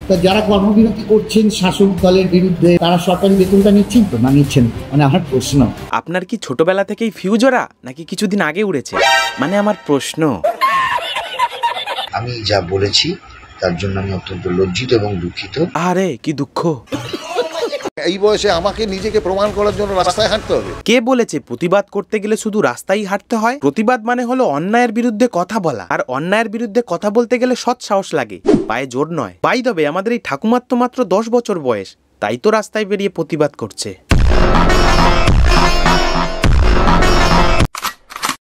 তা যারা কর্মবিরতি করছেন শাসক দলের বিরুদ্ধে, তারা সরকারি বেতনটা নিচ্ছেন তো না নিচ্ছেন? মানে আমার প্রশ্ন, আপনার কি ছোটবেলা থেকেই ফিউজ ওরা নাকি কিছুদিন আগে উড়েছে? মানে আমার প্রশ্ন। আমি যা বলেছি তার জন্য আমি অত্যন্ত লজ্জিত এবং দুঃখিত। আরে কি দুঃখ! এই বয়সে আমাকে নিজেকে প্রমাণ করার জন্য রাস্তায় হাঁটতে হবে? কে বলেছে প্রতিবাদ করতে গেলে শুধু রাস্তায় হাঁটতে হয়? প্রতিবাদ মানে হলো অন্যায়ের বিরুদ্ধে কথা বলা, আর অন্যায়ের বিরুদ্ধে কথা বলতে গেলে সৎ সাহস লাগে, পায়ে জোর নয়। বাই দ্য ওয়ে, আমাদের এই ঠাকুমার তো মাত্র 10 বছর বয়স, তাই তো রাস্তায় বেরিয়ে প্রতিবাদ করছে।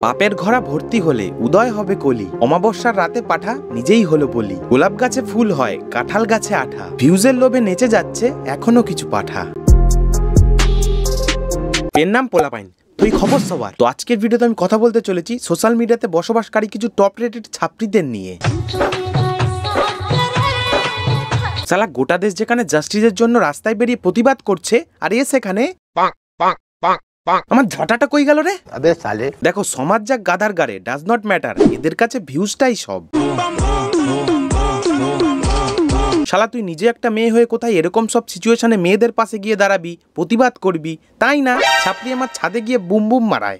পাপের ঘোড়া ভর্তি হলে উদয় হবে কলি, অমাবস্যার রাতে পাঠা নিজেই হলো বলি, গোলাপ গাছে ফুল হয় কাঁঠাল গাছে আঠা, ভিউজের লোভে নেচে যাচ্ছে এখনো কিছু পাঠা। এর নাম পোলাপাইন। তুই খবর সবার। তো আজকের ভিডিওতে আমি কথা বলতে চলেছি সোশ্যাল মিডিয়াতে বসবাসকারী কিছু টপ রেটেড ছাত্রীদের নিয়ে। সালা গোটা দেশ যেখানে জাস্টিসের জন্য রাস্তায় বেরিয়ে প্রতিবাদ করছে, আর এ সেখানে আমার ঝাঁটাটা কই গেল রে? দেখো, সমাজ যা গাধার গাড়ে ডাজ নট ম্যাটার, এদের কাছে ভিউজটাই সব। শালা তুই নিজে একটা মেয়ে হয়ে কোথায় এরকম সব সিচুয়েশনে মেয়েদের পাশে গিয়ে দাঁড়াবি, প্রতিবাদ করবি, তাই না? ছাপড়ি আমার ছাদে গিয়ে বুম বুম মারায়।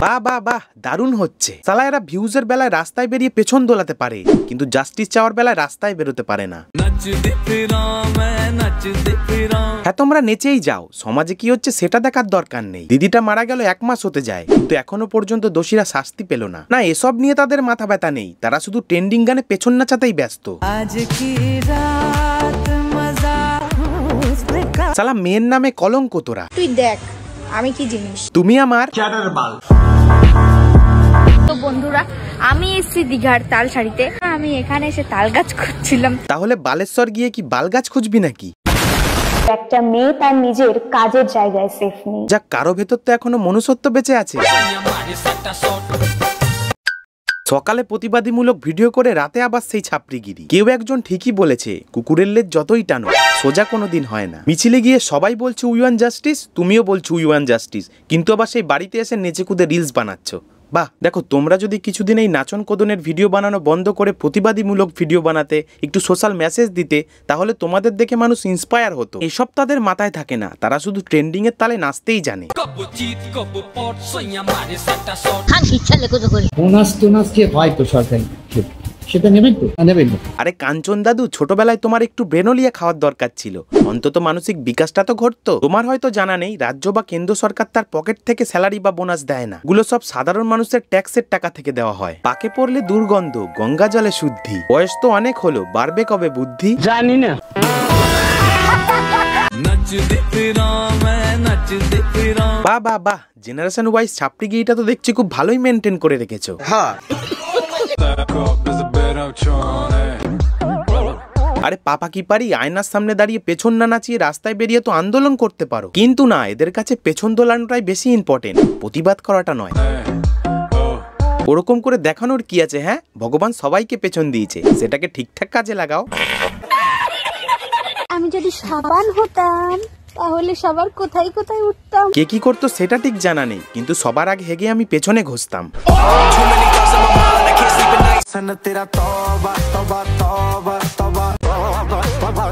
বাহ বাহ বাহ, দারুণ হচ্ছে। শালা এরা ভিউজের বেলায় রাস্তায় বেরিয়ে পেছন দোলাতে পারে, কিন্তু জাস্টিস চাওয়ার বেলায় রাস্তায় বেরোতে পারে না। হ্যাঁ, তোমরা নেচেই যাও, সমাজে কি হচ্ছে সেটা দেখার দরকার নেই। দিদিটা মারা গেল 1 মাস হতে যায়, কিন্তু এখনো পর্যন্ত দোষীরা শাস্তি পেল না। না, এসব নিয়ে তাদের মাথা ব্যথা নেই, তারা শুধু ট্রেন্ডিং গানে পেছন নাচাতেই ব্যস্ত। শালা মেয়ের নামে কলঙ্ক তোরা। তুই দেখ আমি কি জিনিস। তুমি আমার তো বন্ধুরা, আমি এসেছি দীঘার তালসারিতে। আমি এখানে এসে তাল গাছ খুঁজছিলাম। তাহলে বালেশ্বর গিয়ে কি বাল গাছ খুঁজবি নাকি? একটা মেয়ে তার নিজের কাজের জায়গায় সেফ নেই। যা, কারো ভেতর তো এখনো মনুষ্যত্ব বেঁচে আছে। সকালে প্রতিবাদীমূলক ভিডিও করে রাতে আবার সেই ছাপড়িগিরি। কেউ একজন ঠিকই বলেছে, কুকুরের লেজ যতই টানো সোজা কোনোদিন হয় না। মিছিলে গিয়ে সবাই বলছে উই ওয়ান্ট জাস্টিস, তুমিও বলছো উই ওয়ান্ট জাস্টিস, কিন্তু আবার সেই বাড়িতে এসে নেচে কুদে রিলস বানাচ্ছ। বাহ, দেখো, তোমরা যদি কিছুদিন এই নাচন কোদনের ভিডিও বানানো বন্ধ করে প্রতিবাদীমূলক ভিডিও বানাতে, একটু সোশ্যাল মেসেজ দিতে, তাহলে তোমাদের দেখে মানুষ ইন্সপায়ার হতো। এসব তাদের মাথায় থাকে না, তারা শুধু ট্রেন্ডিং এর তালে নাচতেই জানে। বোনাস টোনাস যে হয় তো সরকারি, সেটা নেবেন তো? নেবেন। আরে কাঞ্চন দাদু, ছোটবেলায় তোমার একটু ব্রেনোলিয়া খাওয়ার দরকার ছিল, অন্তত মানসিক বিকাশটা তো ঘটতো। তোমার হয়তো জানা নেই, রাজ্য বা কেন্দ্র সরকার তার পকেট থেকে স্যালারি বা বোনাস দেয় না, গুলো সব সাধারণ মানুষের ট্যাক্সের টাকা থেকে দেওয়া হয়। পাকে পড়লে দুর্গন্ধ, গঙ্গা জলে শুদ্ধি। বয়স তো অনেক হলো, বাড়বে কবে বুদ্ধি জানি না। বাহ বাহ বাহ, জেনারেশন ওয়াইজ ছাপড়িগিরিটা তো দেখছি খুব ভালোই মেনটেন করে রেখেছো। হ্যাঁ। আরে পাপা কি পারি, আয়নার সামনে দাঁড়িয়ে পেছন না নাচিয়ে রাস্তায় বেরিয়ে তো আন্দোলন করতে পারো, কিন্তু না, এদের কাছে পেছন দোলানোটাই বেশি ইম্পর্টেন্ট, প্রতিবাদ করাটা নয়। ওরকম করে দেখানোর কি আছে? হ্যাঁ, ভগবান সবাইকে পেছন দিয়েছে, সেটাকে ঠিকঠাক কাজে লাগাও। আমি যদি সাবান হতাম তাহলে সবার কোথায় কোথায় উঠতাম। কে কি করতো সেটা ঠিক জানা নেই, কিন্তু সবার আগে হেগে আমি পেছনে ঘষতাম।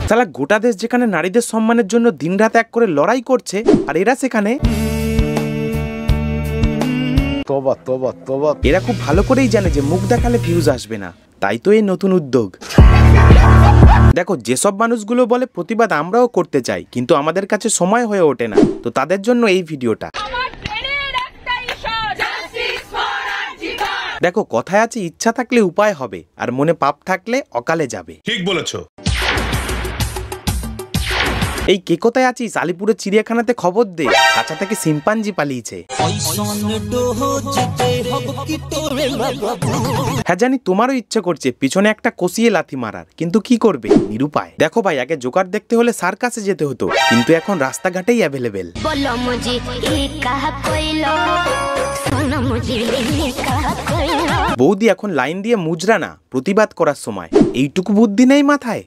শালা গোটা দেশ যেখানে নারীদের সম্মানের জন্য দিনরাত এক করে লড়াই করছে, আর এরা সেখানে এরা খুব ভালো করেই জানে যে মুখ দেখালে ভিউজ আসবে না, তাই তো এই নতুন উদ্যোগ। দেখো, যেসব মানুষগুলো বলে প্রতিবাদ আমরাও করতে চাই, কিন্তু আমাদের কাছে সময় হয়ে ওঠে না, তো তাদের জন্য এই ভিডিওটা। দেখো, কথায় আছে ইচ্ছা থাকলে উপায় হবে, আর মনে পাপ থাকলে অকালে যাবে। ঠিক বলেছো। এই কে কোথায় আছিস? আলিপুরের চিড়িয়াখানাতে খবর দে, খাঁচা থেকে শিম্পাঞ্জি পালিয়েছে। হ্যাঁ জানি, তোমারও ইচ্ছে করছে পিছনে একটা কষিয়ে লাথি মারার, কিন্তু কি করবে, নিরুপায়। দেখো ভাই, আগে জোকার দেখতে হলে সার্কাসে যেতে হতো, কিন্তু এখন রাস্তাঘাটেই অ্যাভেলেবেল। বৌদি এখন লাইন দিয়ে মুজরা না, প্রতিবাদ করার সময় এইটুকু বুদ্ধি নেই মাথায়?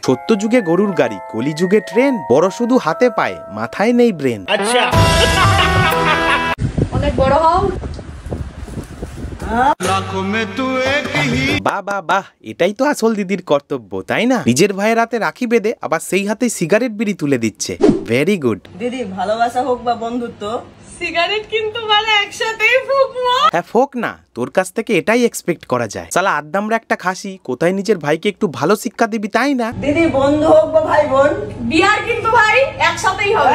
সত্য যুগে গরুর গাড়ি, কলি যুগে ট্রেন, বড় শুধু হাতে পায়, মাথায় নেই ব্রেন। আচ্ছা, অনেক বড় হও। বাহ বাহ বাহ, এটাই তো আসল দিদির কর্তব্য, তাই না? নিজের ভাইয়ের হাতে রাখি বেঁধে আবার সেই হাতে সিগারেট বিড়ি তুলে দিচ্ছে। ভেরি গুড দিদি, ভালোবাসা হোক বা বন্ধুত্ব, সিগারেট কিন্তু মানে একসাথেই ফুঁকবো। হ্যাঁ ফোক না, তোর কাছ থেকে এটাই এক্সপেক্ট করা যায়। সালা আদ্দামরা একটা খাসি, কোথায় নিজের ভাইকে একটু ভালো শিক্ষা দিবি, তাই না? দিদি, বন্ধু হোক বা ভাই বোন, বিয়ার কিন্তু ভাই একসাথেই হবে।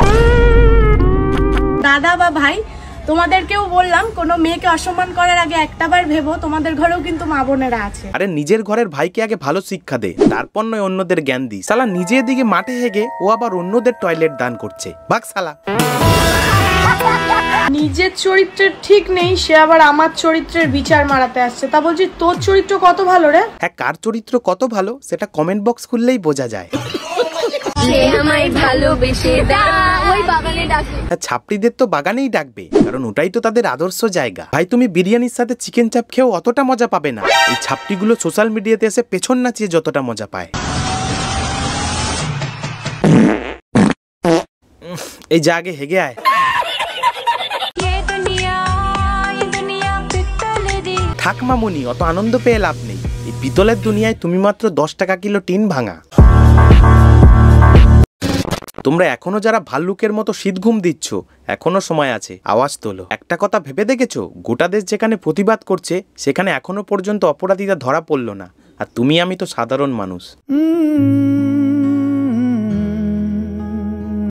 দাদা বা ভাই, তোমাদেরকেও বললাম কোনো মেয়েকে অসম্মান করার আগে একটাবার ভেবো তোমাদের ঘরেও কিন্তু মা বোনেরা আছে। আরে নিজের ঘরের ভাইকে আগে ভালো শিক্ষা দে, তারপর নয় অন্যদের জ্ঞান দি। সালা নিজের দিকে মাঠে হেগে ও আবার অন্যদের টয়লেট দান করছে। ভাগ সালা। নিজের চরিত্রের ঠিক নেই, সে আবার আমার চরিত্রের বিচার মারাতে আসছে। তা বলছি তোর চরিত্র কত ভালো রে? হ্যাঁ, কার চরিত্র কত ভালো সেটা কমেন্ট বক্স খুললেই বোঝা যায়। হ্যাঁ, ছাপড়িদের তো বাগানেই ডাকবে, কারণ ওটাই তো তাদের আদর্শ জায়গা। ভাই তুমি বিরিয়ানির সাথে চিকেন চাপ খেয়েও অতটা মজা পাবে না, এই ছাপড়িগুলো সোশ্যাল মিডিয়াতে এসে পেছন নাচিয়ে যতটা মজা পায়। এই যা আগে হেগে আয়। থাক মামুনি, অত আনন্দ পেয়ে লাভ নেই। এই পিতলের দুনিয়ায় তুমি মাত্র 10 টাকা কিলো টিন ভাঙা। তোমরা এখনো যারা ভাল্লুকের মতো শীত ঘুম দিচ্ছ, এখনো সময় আছে, আওয়াজ তোলো। একটা কথা ভেবে দেখেছো, গোটা দেশ যেখানে প্রতিবাদ করছে সেখানে এখনো পর্যন্ত অপরাধীরা ধরা পড়লো না, আর তুমি আমি তো সাধারণ মানুষ।